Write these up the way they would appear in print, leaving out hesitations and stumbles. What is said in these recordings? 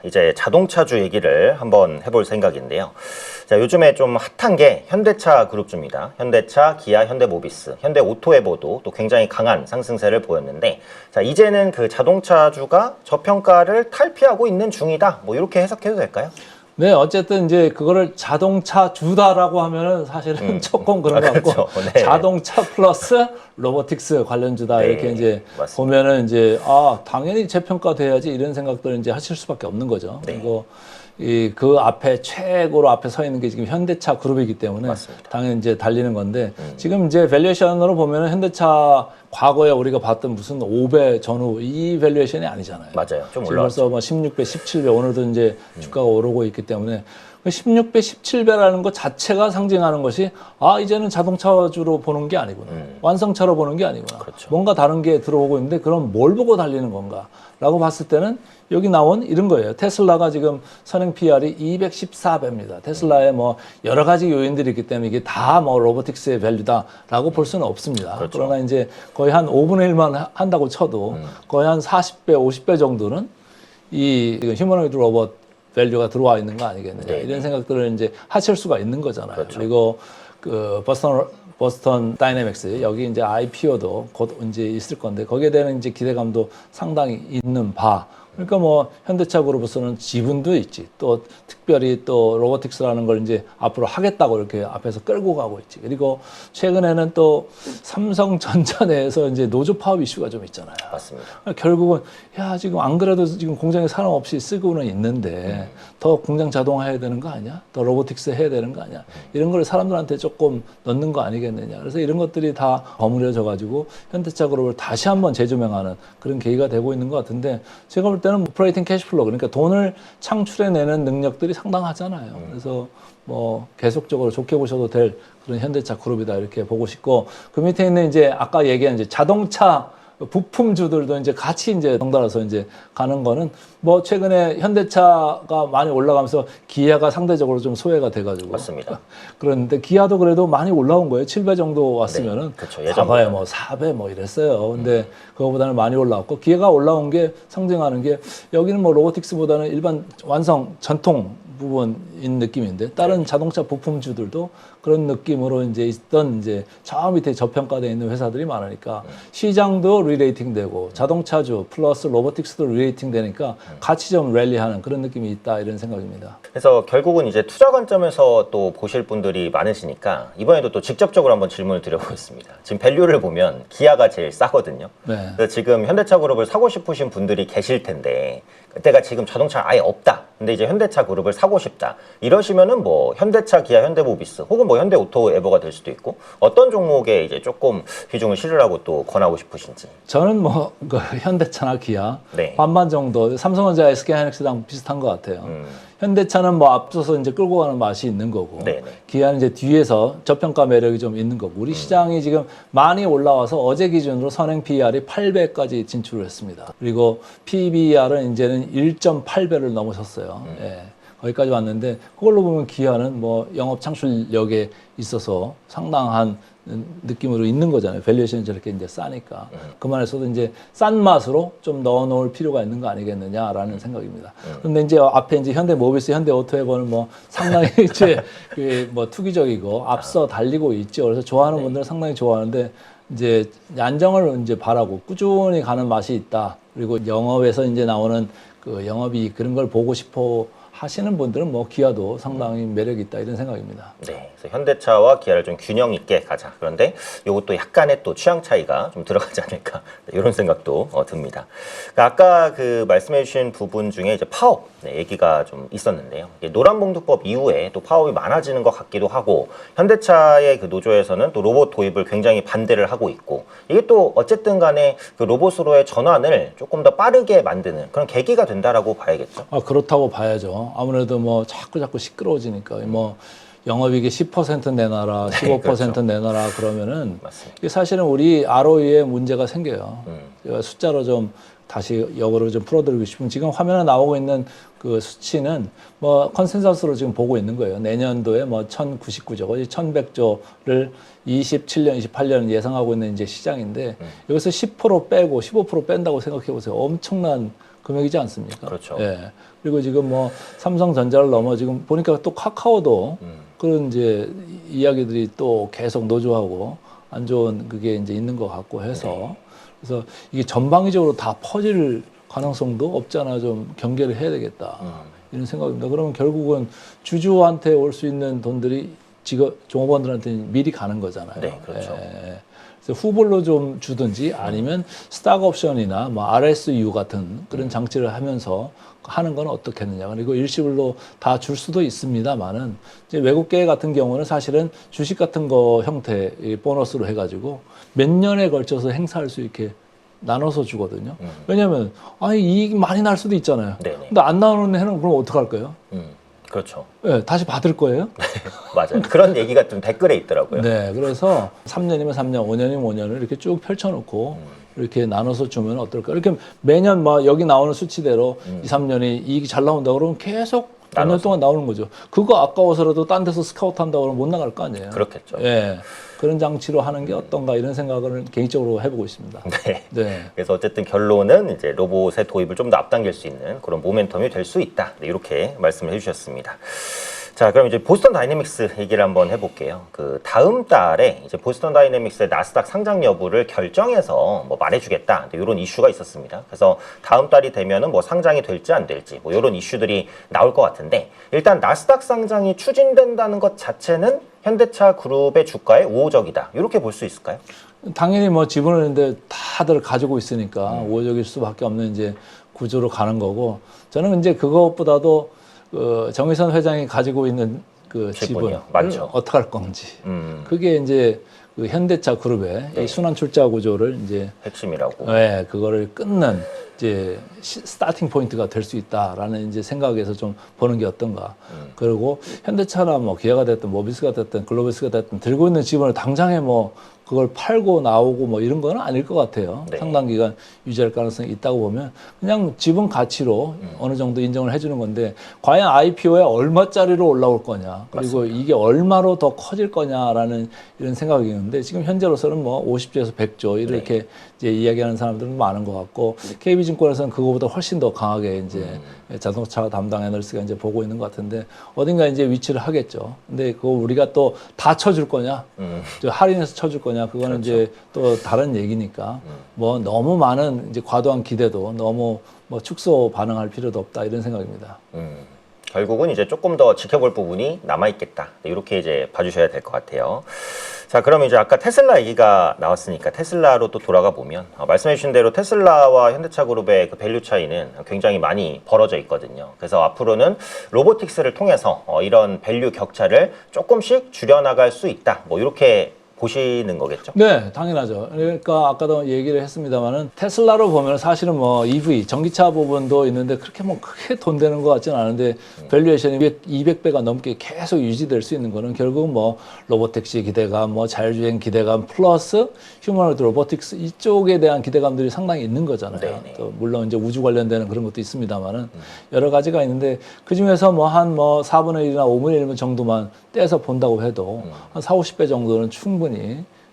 이제 자동차주 얘기를 한번 해볼 생각인데요. 자, 요즘에 좀 핫한 게 현대차 그룹주입니다. 현대차, 기아, 현대모비스, 현대오토에버도 또 굉장히 강한 상승세를 보였는데, 자, 이제는 그 자동차주가 저평가를 탈피하고 있는 중이다. 뭐 이렇게 해석해도 될까요? 네, 어쨌든 이제 그거를 자동차 주다라고 하면은 사실은 조금 그런 것 같고, 그렇죠. 네. 자동차 플러스 로보틱스 관련주다 네, 이렇게 이제 맞습니다. 보면은 이제 당연히 재평가돼야지 이런 생각들을 이제 하실 수밖에 없는 거죠. 네. 그리고 그 앞에 최고로 앞에 서 있는 게 지금 현대차 그룹이기 때문에 맞습니다. 당연히 이제 달리는 건데 지금 이제 밸류에이션으로 보면은 현대차 과거에 우리가 봤던 무슨 5배 전후 이 밸류에이션이 아니잖아요. 맞아요. 좀 지금 올라왔죠. 벌써 뭐 16배, 17배 오늘도 이제 주가가 오르고 있기 때문에 16배, 17배라는 것 자체가 상징하는 것이 이제는 자동차주로 보는 게 아니구나. 완성차로 보는 게 아니구나. 그렇죠. 뭔가 다른 게 들어오고 있는데 그럼 뭘 보고 달리는 건가? 라고 봤을 때는 여기 나온 이런 거예요. 테슬라가 지금 선행 PR이 214배입니다. 테슬라에 뭐 여러 가지 요인들이 있기 때문에 이게 다 뭐 로보틱스의 밸류다라고 볼 수는 없습니다. 그렇죠. 그러나 이제 거의 한 5분의 1만 한다고 쳐도 거의 한 40배, 50배 정도는 이 휴머노이드 로봇 밸류가 들어와 있는 거 아니겠느냐. 네. 이런 생각들을 이제 하실 수가 있는 거잖아요. 그렇죠. 그리고 그 버스턴 다이내믹스 여기 이제 IPO도 곧 이제 있을 건데 거기에 대한 이제 기대감도 상당히 있는 바. 그러니까 뭐 현대차 그룹으로서는 지분도 있지. 또 특별히 또 로보틱스라는 걸 이제 앞으로 하겠다고 이렇게 앞에서 끌고 가고 있지. 그리고 최근에는 또 삼성전자 내에서 이제 노조 파업 이슈가 좀 있잖아요. 맞습니다. 결국은 지금 안 그래도 지금 공장에 사람 없이 쓰고는 있는데 더 공장 자동화해야 되는 거 아니야? 더 로보틱스 해야 되는 거 아니야? 이런 걸 사람들한테 조금 넣는 거 아니겠느냐? 그래서 이런 것들이 다 버무려져 가지고 현대차 그룹을 다시 한번 재조명하는 그런 계기가 되고 있는 것 같은데 제가 볼 때는 오퍼레이팅 캐시플로우 그러니까 돈을 창출해내는 능력들이 상당하잖아요. 그래서 뭐 계속적으로 좋게 보셔도 될 그런 현대차 그룹이다 이렇게 보고 싶고 그 밑에 있는 이제 아까 얘기한 이제 자동차 부품주들도 이제 같이 이제 덩달아서 이제 가는 거는 뭐 최근에 현대차가 많이 올라가면서 기아가 상대적으로 좀 소외가 돼가지고 맞습니다. 그런데 기아도 그래도 많이 올라온 거예요. 7배 정도 왔으면은 네, 그렇죠. 과거에 뭐 4배 뭐 이랬어요. 근데 그거보다는 많이 올라왔고 기아가 올라온 게 상징하는 게 여기는 뭐 로보틱스보다는 일반 완성 전통 부분인 느낌인데 다른 자동차 부품주들도 그런 느낌으로 이제 있던 이제 저 밑에 저평가되어 있는 회사들이 많으니까 시장도 리레이팅 되고 자동차주 플러스 로보틱스도 리레이팅 되니까 같이 좀 랠리하는 그런 느낌이 있다 이런 생각입니다. 그래서 결국은 이제 투자 관점에서 또 보실 분들이 많으시니까 이번에도 또 직접적으로 한번 질문을 드려보겠습니다. 지금 밸류를 보면 기아가 제일 싸거든요. 네. 그래서 지금 현대차 그룹을 사고 싶으신 분들이 계실 텐데 그때가 지금 자동차 아예 없다. 근데 이제 현대차 그룹을 사고 싶다. 이러시면은 뭐 현대차, 기아, 현대모비스 혹은 뭐 현대오토에버가 될 수도 있고 어떤 종목에 이제 조금 비중을 실으라고 또 권하고 싶으신지. 저는 뭐 그 현대차나 기아 네. 반반 정도 삼성전자, SK하이닉스랑 비슷한 것 같아요. 현대차는 뭐 앞서서 이제 끌고 가는 맛이 있는 거고 네네. 기아는 이제 뒤에서 저평가 매력이 좀 있는 거고 우리 시장이 지금 많이 올라와서 어제 기준으로 선행 PER이 8배까지 진출을 했습니다. 그리고 PBR은 이제는 1.8배를 넘어섰어요. 예. 거기까지 왔는데 그걸로 보면 기아는 뭐 영업 창출력에 있어서 상당한 느낌으로 있는 거잖아요. 밸류에이션이 저렇게 이제 싸니까. 그만해서도 이제 싼 맛으로 좀 넣어 놓을 필요가 있는 거 아니겠느냐라는 생각입니다. 그런데 이제 앞에 이제 현대모비스, 현대오토에버는 뭐 상당히 이제 뭐 투기적이고 앞서 달리고 있죠. 그래서 좋아하는 분들은 상당히 좋아하는데 이제 안정을 이제 바라고 꾸준히 가는 맛이 있다. 그리고 영업에서 이제 나오는 그 영업이 그런 걸 보고 싶어 하시는 분들은 뭐 기아도 상당히 매력이 있다 이런 생각입니다. 네, 그래서 현대차와 기아를 좀 균형 있게 가자. 그런데 이것도 약간의 또 취향 차이가 좀 들어가지 않을까 이런 생각도 듭니다. 그러니까 아까 그 말씀해주신 부분 중에 이제 파업 얘기가 좀 있었는데요. 노란봉투법 이후에 또 파업이 많아지는 것 같기도 하고 현대차의 그 노조에서는 또 로봇 도입을 굉장히 반대를 하고 있고 이게 또 어쨌든/간에 그 로봇으로의 전환을 조금 더 빠르게 만드는 그런 계기가 된다라고 봐야겠죠. 그렇다고 봐야죠. 아무래도 뭐 자꾸 시끄러워지니까 뭐 영업이익이 10% 내놔라, 15% 그렇죠. 내놔라 그러면은 맞습니다. 이게 사실은 우리 ROE에 문제가 생겨요. 제가 숫자로 좀 다시 역으로 좀 풀어드리고 싶으면 지금 화면에 나오고 있는 그 수치는 뭐 컨센서스로 지금 보고 있는 거예요. 내년도에 뭐 1,099조, 1,100조를 27년, 28년 예상하고 있는 이제 시장인데 여기서 10% 빼고 15% 뺀다고 생각해 보세요. 엄청난 금액이지 않습니까? 그렇죠. 예. 그리고 지금 뭐 삼성전자를 넘어 지금 보니까 또 카카오도 그런 이제 이야기들이 또 계속 노조하고 안 좋은 그게 이제 있는 것 같고 해서 그래서 이게 전방위적으로 다 퍼질 가능성도 없잖아. 좀 경계를 해야 되겠다. 이런 생각입니다. 그러면 결국은 주주한테 올 수 있는 돈들이 직업 종업원들한테 미리 가는 거잖아요. 네, 그렇죠. 예. 그래서 후불로 좀 주든지 아니면 스탁 옵션이나 뭐 RSU 같은 그런 장치를 하면서 하는 건 어떻겠느냐. 그리고 일시불로 다 줄 수도 있습니다만은 이제 외국계 같은 경우는 사실은 주식 같은 거 형태의 보너스로 해가지고 몇 년에 걸쳐서 행사할 수 있게 나눠서 주거든요. 왜냐하면 아니 이익 많이 날 수도 있잖아요. 네네. 근데 안 나오는 해는 그럼 어떡할 거예요? 그렇죠. 네, 다시 받을 거예요? 맞아요. 그런 얘기가 좀 댓글에 있더라고요. 네, 그래서 3년이면 3년, 5년이면 5년을 이렇게 쭉 펼쳐놓고 이렇게 나눠서 주면 어떨까? 이렇게 매년 막 여기 나오는 수치대로 2, 3년이 이익이 잘 나온다 그러면 계속 몇 년 나눠서. 동안 나오는 거죠. 그거 아까워서라도 딴 데서 스카우트 한다고 그러면 못 나갈 거 아니에요. 그렇겠죠. 예. 그런 장치로 하는 게 어떤가 이런 생각을 개인적으로 해보고 있습니다. 네. 네. 그래서 어쨌든 결론은 이제 로봇의 도입을 좀 더 앞당길 수 있는 그런 모멘텀이 될 수 있다. 네, 이렇게 말씀을 해주셨습니다. 자, 그럼 이제 보스턴 다이내믹스 얘기를 한번 해볼게요. 그 다음 달에 이제 보스턴 다이내믹스의 나스닥 상장 여부를 결정해서 뭐 말해주겠다. 이런 이슈가 있었습니다. 그래서 다음 달이 되면은 뭐 상장이 될지 안 될지 뭐 이런 이슈들이 나올 것 같은데 일단 나스닥 상장이 추진된다는 것 자체는 현대차 그룹의 주가에 우호적이다. 이렇게 볼 수 있을까요? 당연히 뭐 지분을 있는데 다들 가지고 있으니까 우호적일 수밖에 없는 이제 구조로 가는 거고 저는 이제 그것보다도 정의선 회장이 가지고 있는 그 지분을 지분이요. 많죠. 어떻게 할 건지 그게 이제 그 현대차 그룹의 이 순환 출자 구조를 이제 핵심이라고. 네, 그거를 끊는 이제 스타팅 포인트가 될 수 있다라는 이제 생각에서 좀 보는 게 어떤가. 그리고 현대차나 뭐 기아가 됐든 모비스가 됐든 글로비스가 됐든 들고 있는 지분을 당장에 뭐 그걸 팔고 나오고 뭐 이런 건 아닐 것 같아요. 네. 상당 기간 유지할 가능성이 있다고 보면 그냥 지분 가치로 어느 정도 인정을 해주는 건데 과연 IPO에 얼마짜리로 올라올 거냐 그리고 맞습니다. 이게 얼마로 더 커질 거냐라는 이런 생각이 있는데 지금 현재로서는 뭐 50조에서 100조 이렇게 네. 이제 이야기하는 사람들은 많은 것 같고 KB증권에서는 그거보다 훨씬 더 강하게 이제 자동차 담당 애널리스트가 이제 보고 있는 것 같은데 어딘가 이제 위치를 하겠죠. 근데 그거 우리가 또 다 쳐줄 거냐, 저 할인해서 쳐줄 거냐, 그거는 그렇죠. 이제 또 다른 얘기니까 뭐 너무 많은 이제 과도한 기대도 너무 뭐 축소 반응할 필요도 없다 이런 생각입니다. 결국은 이제 조금 더 지켜볼 부분이 남아있겠다. 네, 이렇게 이제 봐주셔야 될 것 같아요. 자, 그럼 이제 아까 테슬라 얘기가 나왔으니까 테슬라로 또 돌아가 보면 말씀해주신 대로 테슬라와 현대차그룹의 그 밸류 차이는 굉장히 많이 벌어져 있거든요. 그래서 앞으로는 로보틱스를 통해서 이런 밸류 격차를 조금씩 줄여나갈 수 있다. 뭐 이렇게 보시는 거겠죠? 네, 당연하죠. 그러니까 아까도 얘기를 했습니다만은 테슬라로 보면 사실은 뭐 EV 전기차 부분도 있는데 그렇게 뭐 크게 돈 되는 것 같지는 않은데 밸류에이션이 200배가 넘게 계속 유지될 수 있는 거는 결국은 뭐 로보택시 기대감, 뭐 자율주행 기대감 플러스 휴머노이드 로보틱스 이쪽에 대한 기대감들이 상당히 있는 거잖아요. 네네. 또 물론 이제 우주 관련되는 그런 것도 있습니다만은 여러 가지가 있는데 그 중에서 뭐 한 뭐 4분의 1이나 5분의 1 정도만 떼서 본다고 해도 한 4, 50배 정도는 충분히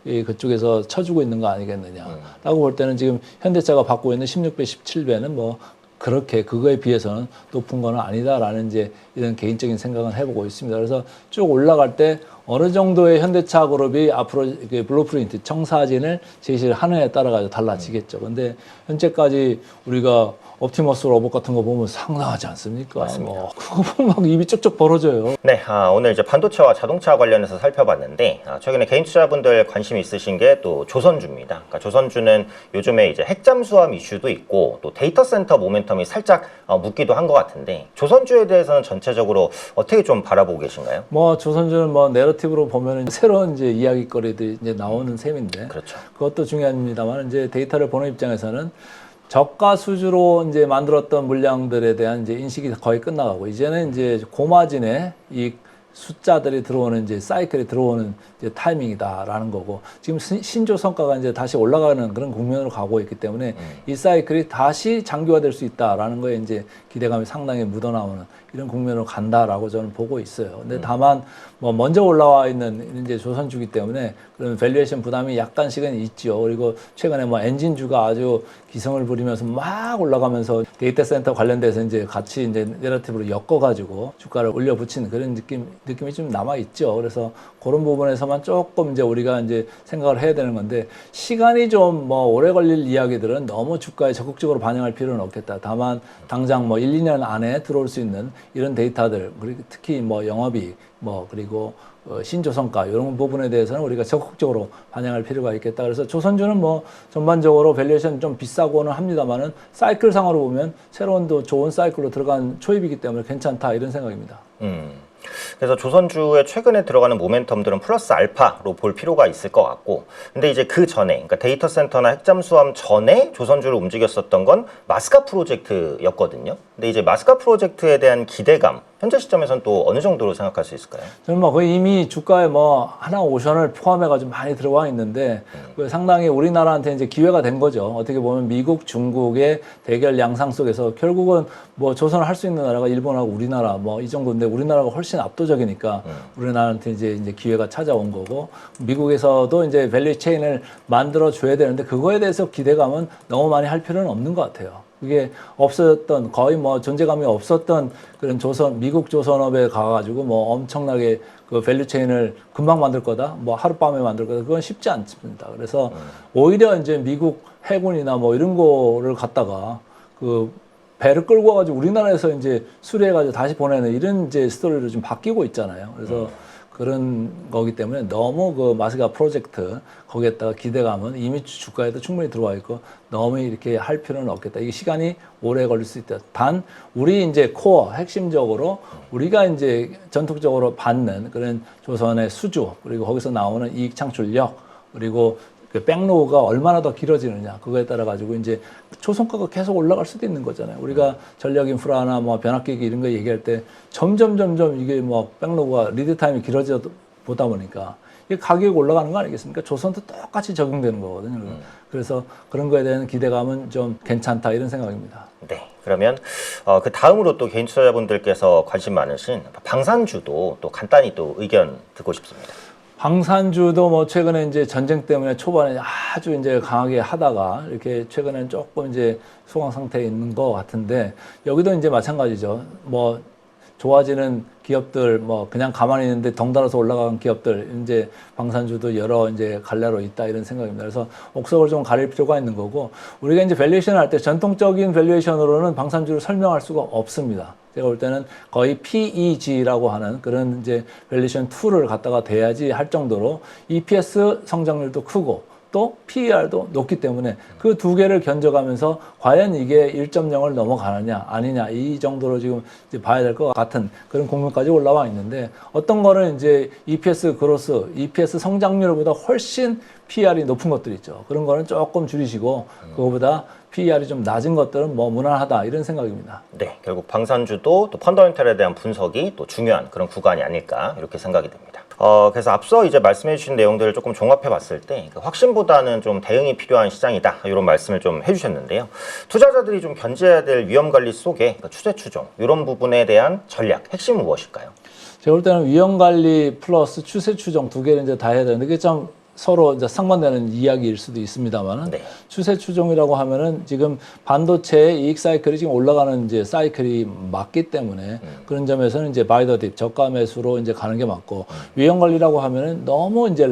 그쪽에서 쳐주고 있는 거 아니겠느냐라고 볼 때는 지금 현대차가 받고 있는 16배, 17배는 뭐 그렇게 그거에 비해서는 높은 건 아니다라는 이제 이런 개인적인 생각은 해보고 있습니다. 그래서 쭉 올라갈 때 어느 정도의 현대차 그룹이 앞으로 블루프린트 청사진을 제시를 하느냐에 따라 가지고 달라지겠죠. 근데 현재까지 우리가 옵티머스 로봇 같은 거 보면 상당하지 않습니까? 맞습니다. 뭐 그거 보면 막 입이 쩍쩍 벌어져요. 네, 오늘 이제 반도체와 자동차 관련해서 살펴봤는데 최근에 개인 투자분들 관심 있으신 게 또 조선주입니다. 그러니까 조선주는 요즘에 이제 핵잠수함 이슈도 있고 또 데이터 센터 모멘텀이 살짝 묶기도 한 것 같은데 조선주에 대해서는 전체적으로 어떻게 좀 바라보고 계신가요? 뭐 조선주는 뭐 내러티브로 보면은 새로운 이제 이야기거리들이 이제 나오는 셈인데 그렇죠. 그것도 중요합니다만 이제 데이터를 보는 입장에서는 저가 수주로 이제 만들었던 물량들에 대한 이제 인식이 거의 끝나가고 이제는 이제 고마진의 이 숫자들이 들어오는 이제 사이클이 들어오는 이제 타이밍이다라는 거고 지금 신조성과가 이제 다시 올라가는 그런 국면으로 가고 있기 때문에 이 사이클이 다시 장기화될 수 있다라는 거에 이제 기대감이 상당히 묻어나오는 이런 국면으로 간다라고 저는 보고 있어요. 근데 다만 뭐 먼저 올라와 있는 이제 조선주기 때문에 그런 밸류에이션 부담이 약간씩은 있죠. 그리고 최근에 뭐 엔진주가 아주 기승을 부리면서 막 올라가면서 데이터 센터 관련돼서 이제 같이 이제 내러티브로 엮어가지고 주가를 올려붙이는 그런 느낌이 좀 남아 있죠. 그래서 그런 부분에서만 조금 이제 우리가 이제 생각을 해야 되는 건데 시간이 좀 뭐 오래 걸릴 이야기들은 너무 주가에 적극적으로 반영할 필요는 없겠다. 다만 당장 뭐 1, 2년 안에 들어올 수 있는 이런 데이터들 그리고 특히 뭐 영업이익 뭐 그리고 신조성과 이런 부분에 대해서는 우리가 적극적으로 반영할 필요가 있겠다. 그래서 조선주는 뭐 전반적으로 밸류에이션 좀 비싸고는 합니다만은 사이클상으로 보면 새로운 또 좋은 사이클로 들어간 초입이기 때문에 괜찮다 이런 생각입니다. 그래서 조선주의 최근에 들어가는 모멘텀들은 플러스 알파로 볼 필요가 있을 것 같고, 근데 이제 그 전에, 그러니까 데이터 센터나 핵잠 수함 전에 조선주를 움직였었던 건 마스카 프로젝트였거든요. 근데 이제 마스카 프로젝트에 대한 기대감, 현재 시점에서는 또 어느 정도로 생각할 수 있을까요? 저는 뭐 거의 이미 주가에 뭐 하나 오션을 포함해가지고 많이 들어와 있는데 상당히 우리나라한테 이제 기회가 된 거죠. 어떻게 보면 미국, 중국의 대결 양상 속에서 결국은 뭐 조선을 할 수 있는 나라가 일본하고 우리나라 뭐 이 정도인데 우리나라가 훨씬 압도적이니까 우리나라한테 이제 기회가 찾아온 거고 미국에서도 이제 밸류 체인을 만들어 줘야 되는데 그거에 대해서 기대감은 너무 많이 할 필요는 없는 것 같아요. 그게 없었던 거의 뭐 존재감이 없었던 그런 미국 조선업에 가가지고 뭐 엄청나게 그 밸류 체인을 금방 만들 거다, 뭐 하룻밤에 만들 거다, 그건 쉽지 않습니다. 그래서 오히려 이제 미국 해군이나 뭐 이런 거를 갖다가 그 배를 끌고 와가지고 우리나라에서 이제 수리해가지고 다시 보내는 이런 이제 스토리로 좀 바뀌고 있잖아요. 그래서 그런 거기 때문에 너무 그 마스카 프로젝트 거기에다가 기대감은 이미 주가에도 충분히 들어와 있고 너무 이렇게 할 필요는 없겠다. 이게 시간이 오래 걸릴 수 있다. 단 우리 이제 코어 핵심적으로 우리가 이제 전통적으로 받는 그런 조선의 수주 그리고 거기서 나오는 이익 창출력 그리고 그 백로우가 얼마나 더 길어지느냐 그거에 따라 가지고 이제 초성가가 계속 올라갈 수도 있는 거잖아요. 우리가 전력 인프라나 뭐 변압기기 이런 거 얘기할 때 점점 이게 뭐 백로우가 리드 타임이 길어져 보다 보니까 이게 가격이 올라가는 거 아니겠습니까? 조선도 똑같이 적용되는 거거든요. 그래서 그런 거에 대한 기대감은 좀 괜찮다 이런 생각입니다. 네, 그러면 그 다음으로 또 개인 투자자분들께서 관심 많으신 방산주도 또 간단히 또 의견 듣고 싶습니다. 방산주도 뭐 최근에 이제 전쟁 때문에 초반에 아주 이제 강하게 하다가 이렇게 최근에는 조금 이제 소강 상태에 있는 것 같은데 여기도 이제 마찬가지죠. 뭐 좋아지는 기업들 뭐 그냥 가만히 있는데 덩달아서 올라간 기업들 이제 방산주도 여러 이제 갈래로 있다 이런 생각입니다. 그래서 옥석을 좀 가릴 필요가 있는 거고 우리가 이제 밸류에이션을 할 때 전통적인 밸류에이션으로는 방산주를 설명할 수가 없습니다. 제가 볼 때는 거의 PEG라고 하는 그런 이제 밸류에이션 툴을 갖다가 대야지 할 정도로 EPS 성장률도 크고 또 PER도 높기 때문에 그 두 개를 견적하면서 과연 이게 1.0을 넘어가느냐 아니냐 이 정도로 지금 이제 봐야 될 것 같은 그런 국면까지 올라와 있는데 어떤 거는 이제 EPS 그로스, EPS 성장률보다 훨씬 PER이 높은 것들이 있죠. 그런 거는 조금 줄이시고 그거보다 PER이 좀 낮은 것들은 뭐 무난하다 이런 생각입니다. 네, 결국 방산주도 또 펀더멘털에 대한 분석이 또 중요한 그런 구간이 아닐까 이렇게 생각이 듭니다. 그래서 앞서 이제 말씀해 주신 내용들을 조금 종합해 봤을 때 확신보다는 좀 대응이 필요한 시장이다 이런 말씀을 좀 해주셨는데요. 투자자들이 좀 견제해야 될 위험 관리 속에 추세 추종 이런 부분에 대한 전략 핵심은 무엇일까요? 제가 볼 때는 위험 관리 플러스 추세 추종 두 개를 이제 다 해야 되는데 그게 좀 서로 이제 상반되는 이야기일 수도 있습니다만은 네. 추세 추종이라고 하면은 지금 반도체의 이익 사이클이 지금 올라가는 이제 사이클이 맞기 때문에 그런 점에서는 이제 바이 더 딥 저가 매수로 이제 가는 게 맞고 위험 관리라고 하면은 너무 이제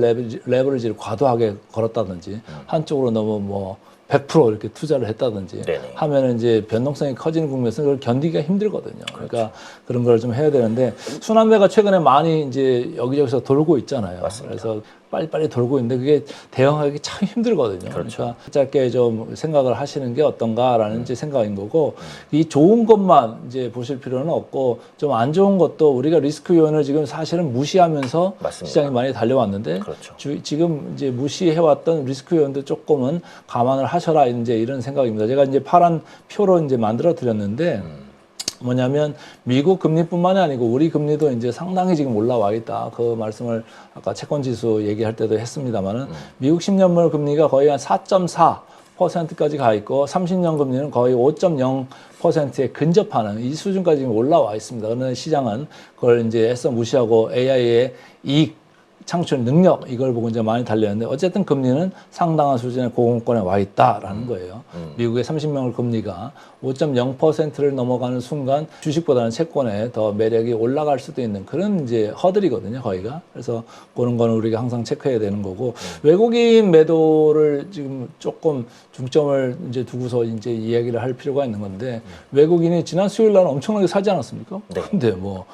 레버리지를 과도하게 걸었다든지 한쪽으로 너무 뭐 100% 이렇게 투자를 했다든지 네네. 하면은 이제 변동성이 커지는 국면에서 그걸 견디기가 힘들거든요. 그러니까 그런 걸 좀 해야 되는데 순환매가 최근에 많이 이제 여기저기서 돌고 있잖아요. 맞습니다. 그래서 빨리빨리 돌고 있는데 그게 대응하기 참 힘들거든요. 그렇죠. 그러니까 짧게 좀 생각을 하시는 게 어떤가라는 이제 생각인 거고 이 좋은 것만 이제 보실 필요는 없고 좀 안 좋은 것도 우리가 리스크 요인을 지금 사실은 무시하면서 맞습니다. 시장이 많이 달려왔는데 그렇죠. 지금 이제 무시해왔던 리스크 요인도 조금은 감안을 하셔라 이제 이런 생각입니다. 제가 이제 파란 표로 이제 만들어 드렸는데 뭐냐면 미국 금리뿐만이 아니고 우리 금리도 이제 상당히 지금 올라와 있다. 그 말씀을 아까 채권 지수 얘기할 때도 했습니다만은 미국 10년물 금리가 거의 한 4.4%까지 가 있고 30년 금리는 거의 5.0%에 근접하는 이 수준까지 지금 올라와 있습니다. 그러나 시장은 그걸 이제 애써 무시하고 AI의 이익 창출 능력 이걸 보고 이제 많이 달렸는데 어쨌든 금리는 상당한 수준의 고공권에 와 있다라는 거예요. 미국의 30년물 금리가 5.0%를 넘어가는 순간 주식보다는 채권에 더 매력이 올라갈 수도 있는 그런 이제 허들이거든요, 거기가. 그래서 그런 거는 우리가 항상 체크해야 되는 거고 외국인 매도를 지금 조금 중점을 이제 두고서 이제 이야기를 할 필요가 있는 건데 외국인이 지난 수요일 날은 엄청나게 사지 않았습니까? 네. 근데 뭐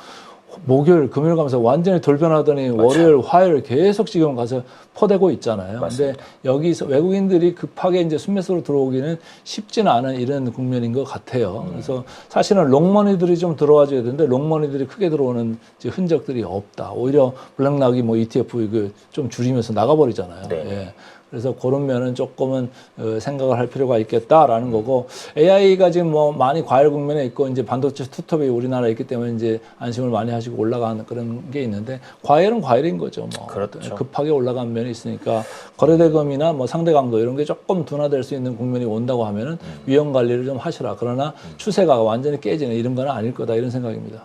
목요일, 금요일 가면서 완전히 돌변하더니 월요일, 화요일 계속 지금 가서 퍼대고 있잖아요. 맞습니다. 근데 여기서 외국인들이 급하게 이제 순매수로 들어오기는 쉽지는 않은 이런 국면인 것 같아요. 그래서 사실은 롱머니들이 좀 들어와줘야 되는데 롱머니들이 크게 들어오는 이제 흔적들이 없다. 오히려 블랙락이 뭐 ETF 이거 좀 줄이면서 나가버리잖아요. 네. 예. 그래서 그런 면은 조금은 생각을 할 필요가 있겠다라는 거고 AI가 지금 뭐 많이 과열 국면에 있고 이제 반도체 투톱이 우리나라에 있기 때문에 이제 안심을 많이 하시고 올라가는 그런 게 있는데 과열은 과열인 거죠. 뭐 그렇죠. 급하게 올라간 면이 있으니까 거래대금이나 뭐 상대 강도 이런 게 조금 둔화될 수 있는 국면이 온다고 하면은 위험 관리를 좀 하시라. 그러나 추세가 완전히 깨지는 이런 건 아닐 거다 이런 생각입니다.